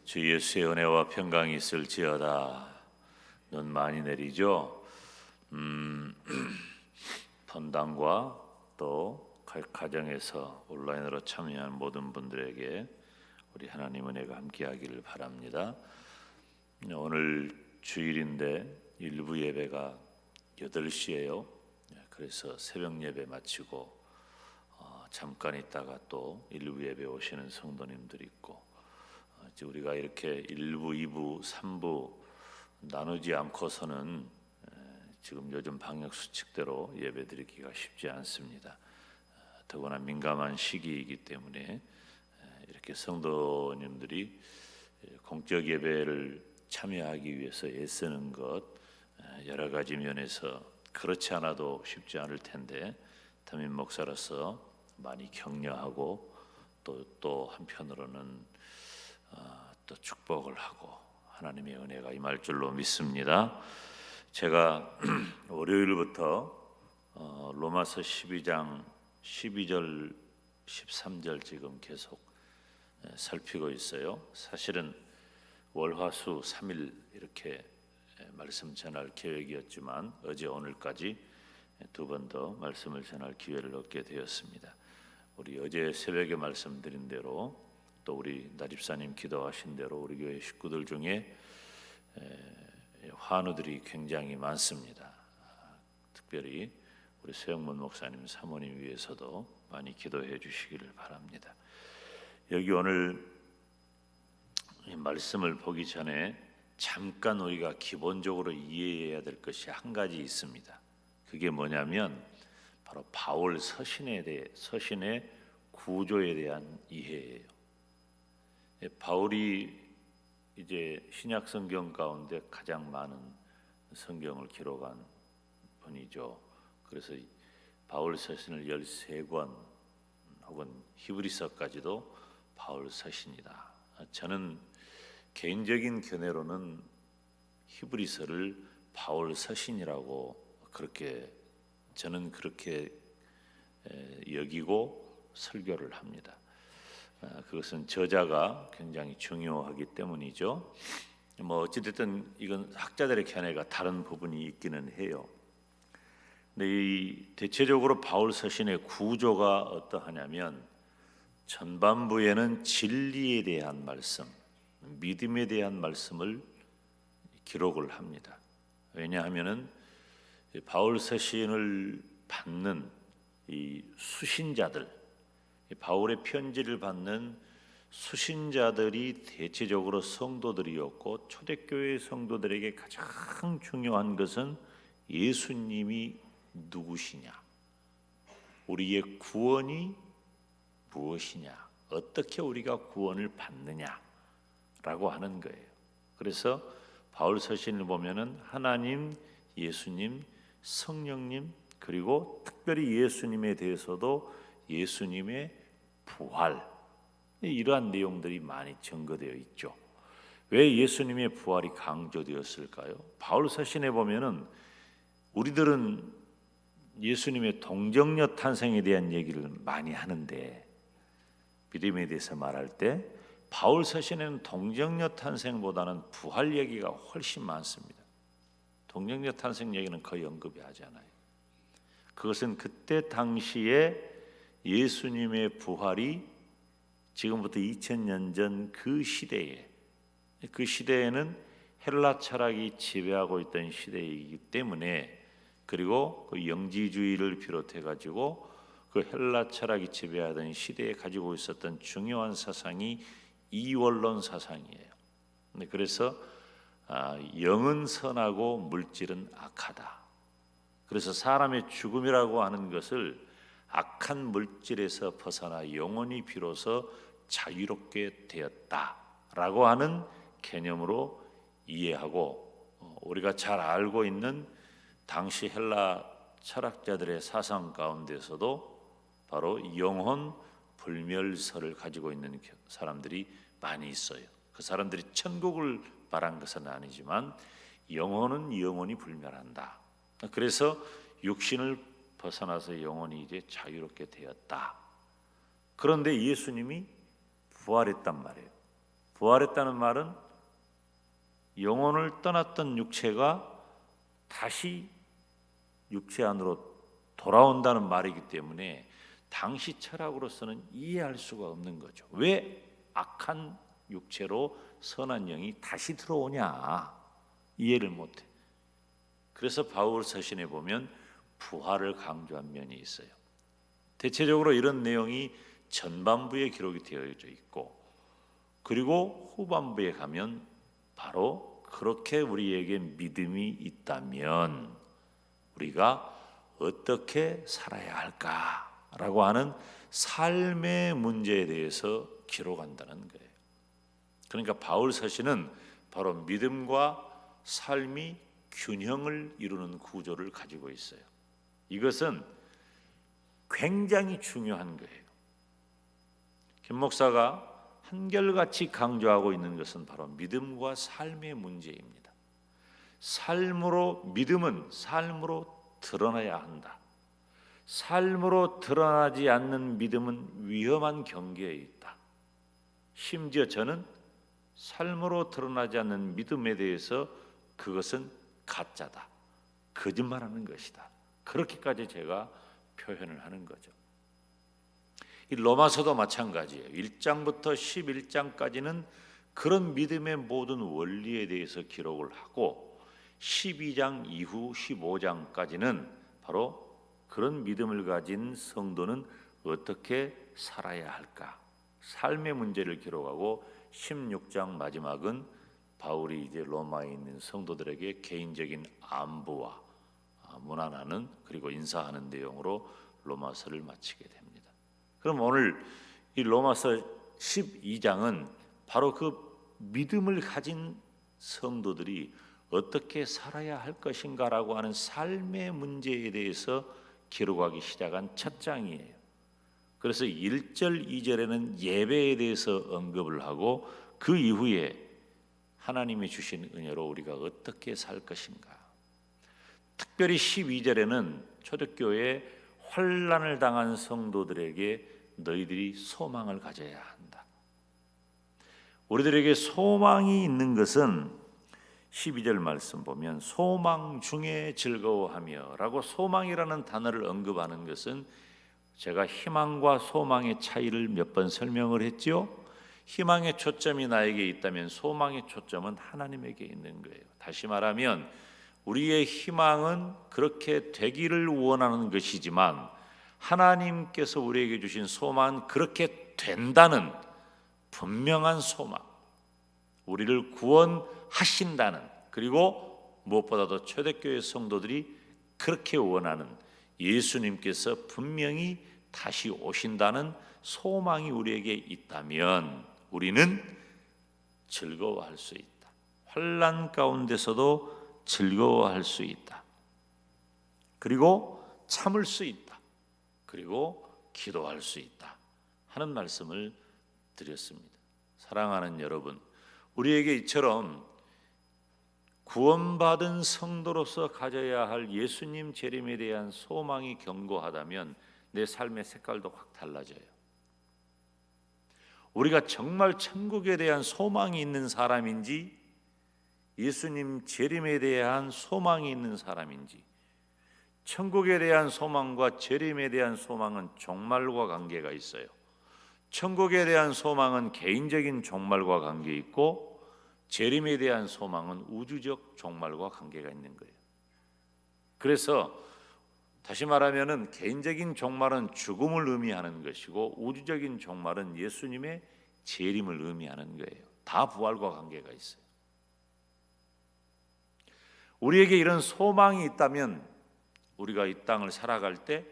주 예수의 은혜와 평강이 있을지어다. 눈 많이 내리죠. 본당과 또 각 가정에서 온라인으로 참여한 모든 분들에게 우리 하나님 은혜가 함께하기를 바랍니다. 오늘 주일인데 일부 예배가 8시예요. 그래서 새벽 예배 마치고 잠깐 있다가 또 일부 예배 오시는 성도님들이 있고, 이제 우리가 이렇게 1부, 2부, 3부 나누지 않고서는 지금 요즘 방역 수칙대로 예배드리기가 쉽지 않습니다. 더구나 민감한 시기이기 때문에 이렇게 성도님들이 공적 예배를 참여하기 위해서 애쓰는 것, 여러 가지 면에서 그렇지 않아도 쉽지 않을 텐데 담임 목사로서 많이 격려하고 또 한편으로는 또 축복을 하고 하나님의 은혜가 임할 줄로 믿습니다. 제가 월요일부터 로마서 12장 12절 13절 지금 계속 살피고 있어요. 사실은 월화수 3일 이렇게 말씀 전할 계획이었지만 어제 오늘까지 2번 더 말씀을 전할 기회를 얻게 되었습니다. 우리 어제 새벽에 말씀드린 대로 또 우리 나집사님 기도하신 대로 우리 교회 식구들 중에 환우들이 굉장히 많습니다. 특별히 우리 서영문 목사님 사모님 위해서도 많이 기도해 주시기를 바랍니다. 여기 오늘 이 말씀을 보기 전에 잠깐 우리가 기본적으로 이해해야 될 것이 한 가지 있습니다. 그게 뭐냐면 바로 바울 서신의 구조에 대한 이해예요. 바울이 이제 신약 성경 가운데 가장 많은 성경을 기록한 분이죠. 그래서 바울 서신을 13권 혹은 히브리서까지도 바울 서신이다. 저는 개인적인 견해로는 히브리서를 바울 서신이라고 저는 그렇게 여기고 설교를 합니다. 그것은 저자가 굉장히 중요하기 때문이죠. 어찌됐든 이건 학자들의 견해가 다른 부분이 있기는 해요. 근데 이 대체적으로 바울 서신의 구조가 어떠하냐면 전반부에는 진리에 대한 말씀, 믿음에 대한 말씀을 기록을 합니다. 왜냐하면은 바울 서신을 받는 이 수신자들, 바울의 편지를 받는 수신자들이 대체적으로 성도들이었고, 초대교회 성도들에게 가장 중요한 것은 예수님이 누구시냐, 우리의 구원이 무엇이냐, 어떻게 우리가 구원을 받느냐라고 하는 거예요. 그래서 바울 서신을 보면은 하나님, 예수님, 성령님, 그리고 특별히 예수님에 대해서도 예수님의 부활, 이러한 내용들이 많이 증거되어 있죠. 왜 예수님의 부활이 강조되었을까요? 바울 서신에 보면은 우리들은 예수님의 동정녀 탄생에 대한 얘기를 많이 하는데, 믿음에 대해서 말할 때 바울 서신에는 동정녀 탄생보다는 부활 얘기가 훨씬 많습니다. 동정녀 탄생 얘기는 거의 언급이 하지 않아요. 그것은 그때 당시에 예수님의 부활이 지금부터 2000년 전 그 시대에는 헬라 철학이 지배하고 있던 시대이기 때문에, 그리고 그 영지주의를 비롯해 가지고 그 헬라 철학이 지배하던 시대에 가지고 있었던 중요한 사상이 이원론 사상이에요. 그래서 영은 선하고 물질은 악하다. 그래서 사람의 죽음이라고 하는 것을 악한 물질에서 벗어나 영혼이 비로소 자유롭게 되었다라고 하는 개념으로 이해하고, 우리가 잘 알고 있는 당시 헬라 철학자들의 사상 가운데서도 바로 영혼 불멸설을 가지고 있는 사람들이 많이 있어요. 그 사람들이 천국을 말한 것은 아니지만 영혼은 영원히 불멸한다. 그래서 육신을 벗어나서 영혼이 이제 자유롭게 되었다. 그런데 예수님이 부활했단 말이에요. 부활했다는 말은 영혼을 떠났던 육체가 다시 육체 안으로 돌아온다는 말이기 때문에 당시 철학으로서는 이해할 수가 없는 거죠. 왜 악한 육체로 선한 영이 다시 들어오냐, 이해를 못해. 그래서 바울 서신에 보면 부활을 강조한 면이 있어요. 대체적으로 이런 내용이 전반부에 기록이 되어져 있고, 그리고 후반부에 가면 바로 그렇게 우리에게 믿음이 있다면 우리가 어떻게 살아야 할까라고 하는 삶의 문제에 대해서 기록한다는 거예요. 그러니까 바울 서신은 바로 믿음과 삶이 균형을 이루는 구조를 가지고 있어요. 이것은 굉장히 중요한 거예요. 김 목사가 한결같이 강조하고 있는 것은 바로 믿음과 삶의 문제입니다. 믿음은 삶으로 드러나야 한다. 삶으로 드러나지 않는 믿음은 위험한 경계에 있다. 심지어 저는 삶으로 드러나지 않는 믿음에 대해서 그것은 가짜다, 거짓말하는 것이다, 그렇게까지 제가 표현을 하는 거죠. 이 로마서도 마찬가지예요. 1장부터 11장까지는 그런 믿음의 모든 원리에 대해서 기록을 하고 12장 이후 15장까지는 바로 그런 믿음을 가진 성도는 어떻게 살아야 할까, 삶의 문제를 기록하고 16장 마지막은 바울이 이제 로마에 있는 성도들에게 개인적인 안부와 문안하는, 그리고 인사하는 내용으로 로마서를 마치게 됩니다. 그럼 오늘 이 로마서 12장은 바로 그 믿음을 가진 성도들이 어떻게 살아야 할 것인가라고 하는 삶의 문제에 대해서 기록하기 시작한 첫 장이에요. 그래서 1절, 2절에는 예배에 대해서 언급을 하고 그 이후에 하나님이 주신 은혜로 우리가 어떻게 살 것인가. 특별히 12절에는 초대교회에 환난을 당한 성도들에게 너희들이 소망을 가져야 한다. 우리들에게 소망이 있는 것은 12절 말씀 보면 소망 중에 즐거워하며 라고 소망이라는 단어를 언급하는 것은 제가 희망과 소망의 차이를 몇 번 설명을 했죠. 희망의 초점이 나에게 있다면 소망의 초점은 하나님에게 있는 거예요. 다시 말하면 우리의 희망은 그렇게 되기를 원하는 것이지만 하나님께서 우리에게 주신 소망은 그렇게 된다는 분명한 소망, 우리를 구원하신다는, 그리고 무엇보다도 초대교회 성도들이 그렇게 원하는 예수님께서 분명히 다시 오신다는 소망이 우리에게 있다면 우리는 즐거워할 수 있다. 환난 가운데서도 즐거워할 수 있다. 그리고 참을 수 있다. 그리고 기도할 수 있다 하는 말씀을 드렸습니다. 사랑하는 여러분, 우리에게 이처럼 구원받은 성도로서 가져야 할 예수님 재림에 대한 소망이 견고하다면 내 삶의 색깔도 확 달라져요. 우리가 정말 천국에 대한 소망이 있는 사람인지 예수님 재림에 대한 소망이 있는 사람인지, 천국에 대한 소망과 재림에 대한 소망은 종말과 관계가 있어요. 천국에 대한 소망은 개인적인 종말과 관계 있고 재림에 대한 소망은 우주적 종말과 관계가 있는 거예요. 그래서 다시 말하면은 개인적인 종말은 죽음을 의미하는 것이고 우주적인 종말은 예수님의 재림을 의미하는 거예요. 다 부활과 관계가 있어요. 우리에게 이런 소망이 있다면 우리가 이 땅을 살아갈 때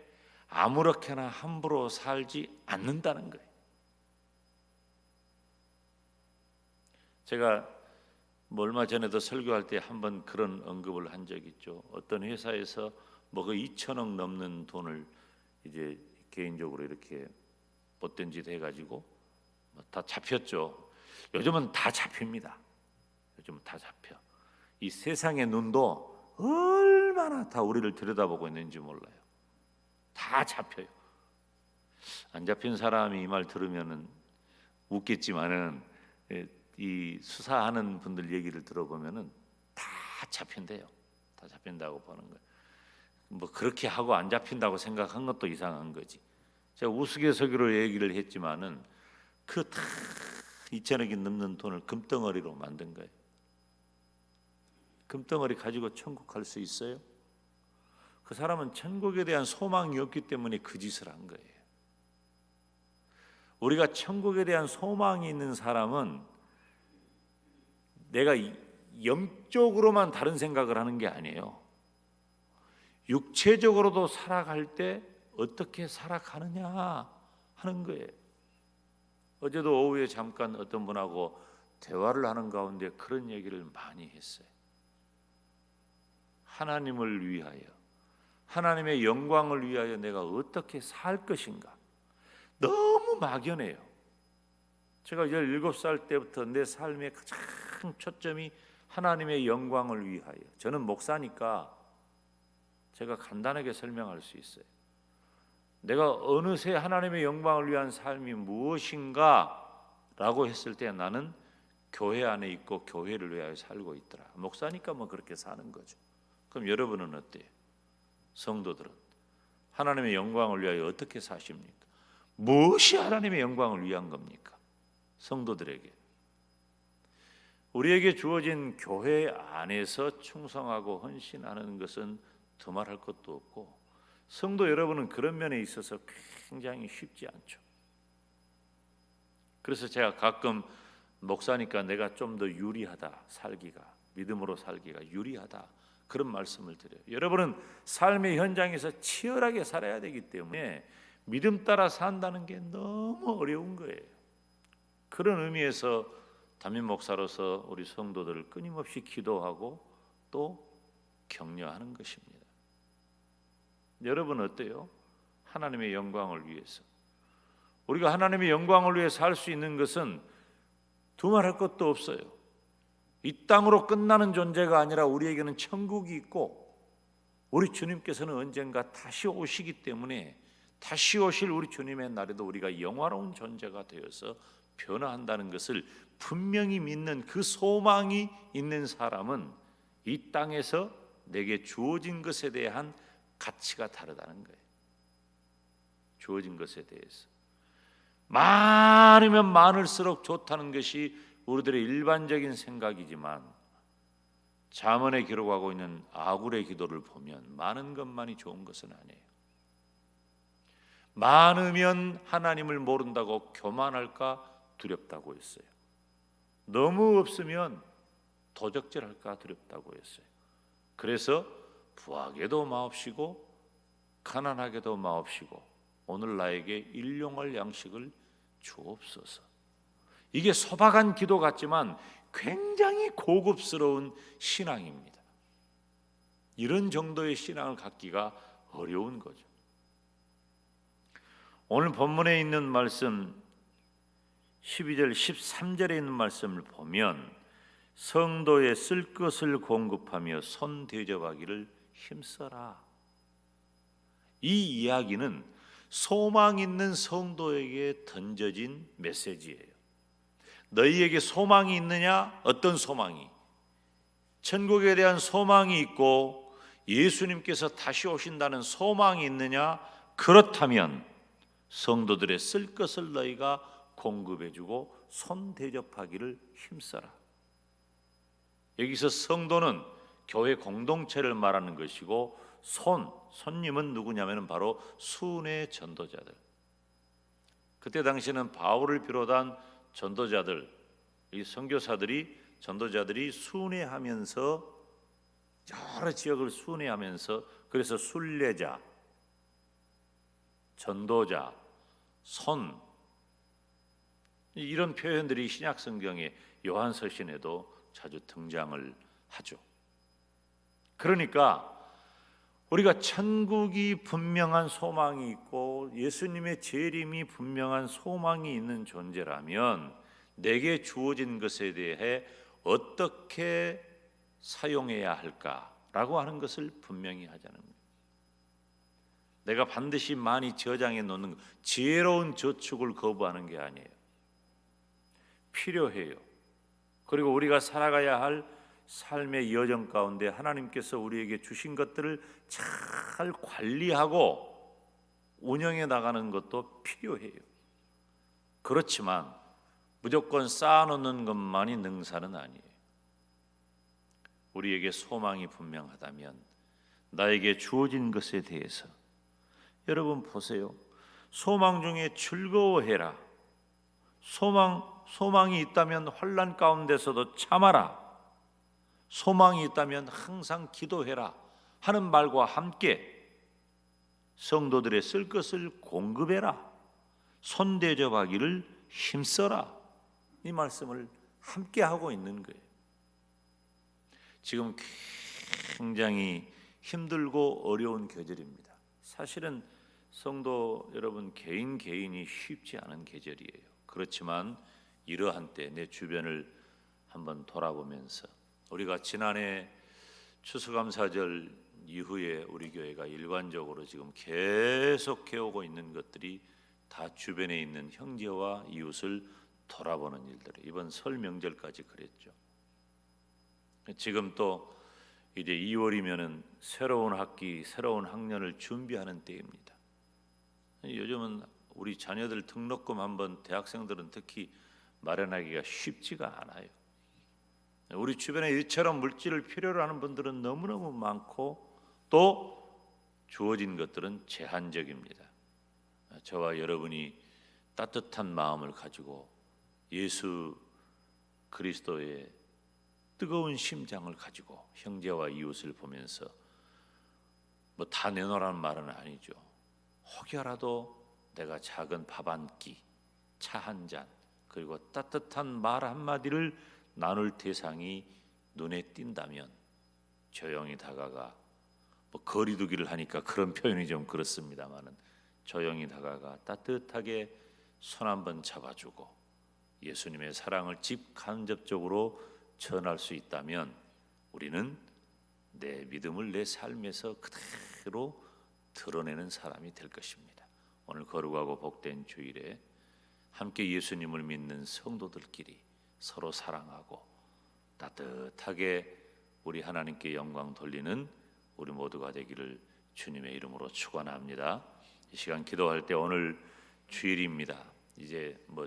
아무렇게나 함부로 살지 않는다는 거예요. 제가 얼마 전에도 설교할 때 한번 그런 언급을 한 적이 있죠. 어떤 회사에서 그 2천억 넘는 돈을 이제 개인적으로 이렇게 못된 짓 해가지고 다 잡혔죠. 요즘은 다 잡힙니다. 요즘은 다 잡혀. 이 세상의 눈도 얼마나 다 우리를 들여다보고 있는지 몰라요. 다 잡혀요. 안 잡힌 사람이 이 말 들으면은 웃겠지만은 이 수사하는 분들 얘기를 들어보면은 다 잡힌대요. 다 잡힌다고 보는 거예요. 뭐 그렇게 하고 안 잡힌다고 생각한 것도 이상한 거지. 제가 우스갯소리로 얘기를 했지만은 그 다 2천억이 넘는 돈을 금덩어리로 만든 거예요. 금덩어리 가지고 천국 갈 수 있어요? 그 사람은 천국에 대한 소망이 없기 때문에 그 짓을 한 거예요. 우리가 천국에 대한 소망이 있는 사람은 내가 영적으로만 다른 생각을 하는 게 아니에요. 육체적으로도 살아갈 때 어떻게 살아가느냐 하는 거예요. 어제도 오후에 잠깐 어떤 분하고 대화를 하는 가운데 그런 얘기를 많이 했어요. 하나님을 위하여, 하나님의 영광을 위하여 내가 어떻게 살 것인가. 너무 막연해요. 제가 17살 때부터 내 삶의 가장 초점이 하나님의 영광을 위하여. 저는 목사니까 제가 간단하게 설명할 수 있어요. 내가 어느새 하나님의 영광을 위한 삶이 무엇인가 라고 했을 때 나는 교회 안에 있고 교회를 위하여 살고 있더라. 목사니까 뭐 그렇게 사는 거죠. 그럼 여러분은 어때요? 성도들은 하나님의 영광을 위하여 어떻게 사십니까? 무엇이 하나님의 영광을 위한 겁니까? 성도들에게, 우리에게 주어진 교회 안에서 충성하고 헌신하는 것은 두말할 것도 없고, 성도 여러분은 그런 면에 있어서 굉장히 쉽지 않죠. 그래서 제가 가끔 목사니까 내가 좀 더 유리하다, 살기가, 믿음으로 살기가 유리하다, 그런 말씀을 드려요. 여러분은 삶의 현장에서 치열하게 살아야 되기 때문에 믿음 따라 산다는 게 너무 어려운 거예요. 그런 의미에서 담임 목사로서 우리 성도들을 끊임없이 기도하고 또 격려하는 것입니다. 여러분 어때요? 하나님의 영광을 위해서, 우리가 하나님의 영광을 위해 살 수 있는 것은 두말할 것도 없어요. 이 땅으로 끝나는 존재가 아니라 우리에게는 천국이 있고, 우리 주님께서는 언젠가 다시 오시기 때문에 다시 오실 우리 주님의 날에도 우리가 영화로운 존재가 되어서 변화한다는 것을 분명히 믿는 그 소망이 있는 사람은 이 땅에서 내게 주어진 것에 대한 가치가 다르다는 거예요. 주어진 것에 대해서 많으면 많을수록 좋다는 것이 우리들의 일반적인 생각이지만, 잠언에 기록하고 있는 아굴의 기도를 보면 많은 것만이 좋은 것은 아니에요. 많으면 하나님을 모른다고 교만할까 두렵다고 했어요. 너무 없으면 도적질할까 두렵다고 했어요. 그래서 부하게도 마옵시고 가난하게도 마옵시고 오늘 나에게 일용할 양식을 주옵소서. 이게 소박한 기도 같지만 굉장히 고급스러운 신앙입니다. 이런 정도의 신앙을 갖기가 어려운 거죠. 오늘 본문에 있는 말씀 12절 13절에 있는 말씀을 보면 성도의 쓸 것을 공급하며 손 대접하기를 힘써라. 이 이야기는 소망 있는 성도에게 던져진 메시지예요. 너희에게 소망이 있느냐? 어떤 소망이? 천국에 대한 소망이 있고 예수님께서 다시 오신다는 소망이 있느냐? 그렇다면 성도들의 쓸 것을 너희가 공급해주고 손 대접하기를 힘써라. 여기서 성도는 교회 공동체를 말하는 것이고, 손님은 누구냐면 바로 순회 전도자들. 그때 당시에는 바울을 비롯한 전도자들, 이 선교사들이, 전도자들이 순회하면서 여러 지역을 순회하면서, 그래서 순례자, 전도자, 이런 표현들이 신약 성경의 요한서신에도 자주 등장을 하죠. 그러니까 우리가 천국이 분명한 소망이 있고 예수님의 재림이 분명한 소망이 있는 존재라면 내게 주어진 것에 대해 어떻게 사용해야 할까라고 하는 것을 분명히 하자는 거예요. 내가 반드시 많이 저장해 놓는 지혜로운 저축을 거부하는 게 아니에요. 필요해요. 그리고 우리가 살아가야 할 삶의 여정 가운데 하나님께서 우리에게 주신 것들을 잘 관리하고 운영해 나가는 것도 필요해요. 그렇지만 무조건 쌓아놓는 것만이 능사는 아니에요. 우리에게 소망이 분명하다면 나에게 주어진 것에 대해서 여러분 보세요. 소망 중에 즐거워해라. 소망이 있다면 환난 가운데서도 참아라. 소망이 있다면 항상 기도해라 하는 말과 함께 성도들의 쓸 것을 공급해라. 손대접하기를 힘써라. 이 말씀을 함께 하고 있는 거예요. 지금 굉장히 힘들고 어려운 계절입니다. 사실은 성도 여러분 개인이 쉽지 않은 계절이에요. 그렇지만 이러한 때 내 주변을 한번 돌아보면서 우리가 지난해 추수감사절 이후에 우리 교회가 일관적으로 지금 계속 해오고 있는 것들이 다 주변에 있는 형제와 이웃을 돌아보는 일들이 이번 설 명절까지 그랬죠. 지금 또 이제 2월이면은 새로운 학기, 새로운 학년을 준비하는 때입니다. 요즘은 우리 자녀들 등록금 한번 대학생들은 특히 마련하기가 쉽지가 않아요. 우리 주변에 이처럼 물질을 필요로 하는 분들은 너무너무 많고 또 주어진 것들은 제한적입니다. 저와 여러분이 따뜻한 마음을 가지고 예수 그리스도의 뜨거운 심장을 가지고 형제와 이웃을 보면서 뭐 다 내놓으라는 말은 아니죠. 혹여라도 내가 작은 밥 한 끼, 차 한 잔, 그리고 따뜻한 말 한마디를 나눌 대상이 눈에 띈다면 조용히 다가가, 뭐 거리두기를 하니까 그런 표현이 좀 그렇습니다만은 조용히 다가가 따뜻하게 손 한번 잡아주고 예수님의 사랑을 직간접적으로 전할 수 있다면 우리는 내 믿음을 내 삶에서 그대로 드러내는 사람이 될 것입니다. 오늘 거룩하고 복된 주일에 함께 예수님을 믿는 성도들끼리 서로 사랑하고 따뜻하게 우리 하나님께 영광 돌리는 우리 모두가 되기를 주님의 이름으로 축원합니다. 이 시간 기도할 때 오늘 주일입니다. 이제 뭐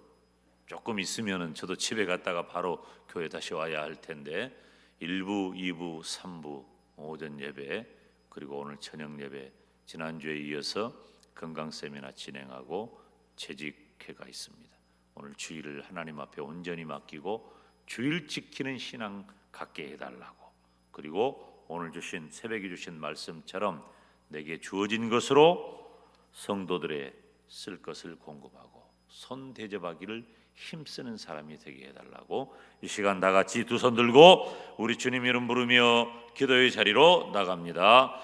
조금 있으면은 저도 집에 갔다가 바로 교회 다시 와야 할 텐데 1부, 2부, 3부 오전 예배 그리고 오늘 저녁 예배 지난주에 이어서 건강 세미나 진행하고 재직회가 있습니다. 오늘 주일을 하나님 앞에 온전히 맡기고 주일 지키는 신앙 갖게 해달라고, 그리고 오늘 주신 새벽에 주신 말씀처럼 내게 주어진 것으로 성도들의 쓸 것을 공급하고 손 대접하기를 힘쓰는 사람이 되게 해달라고 이 시간 다 같이 두 손 들고 우리 주님 이름 부르며 기도의 자리로 나갑니다.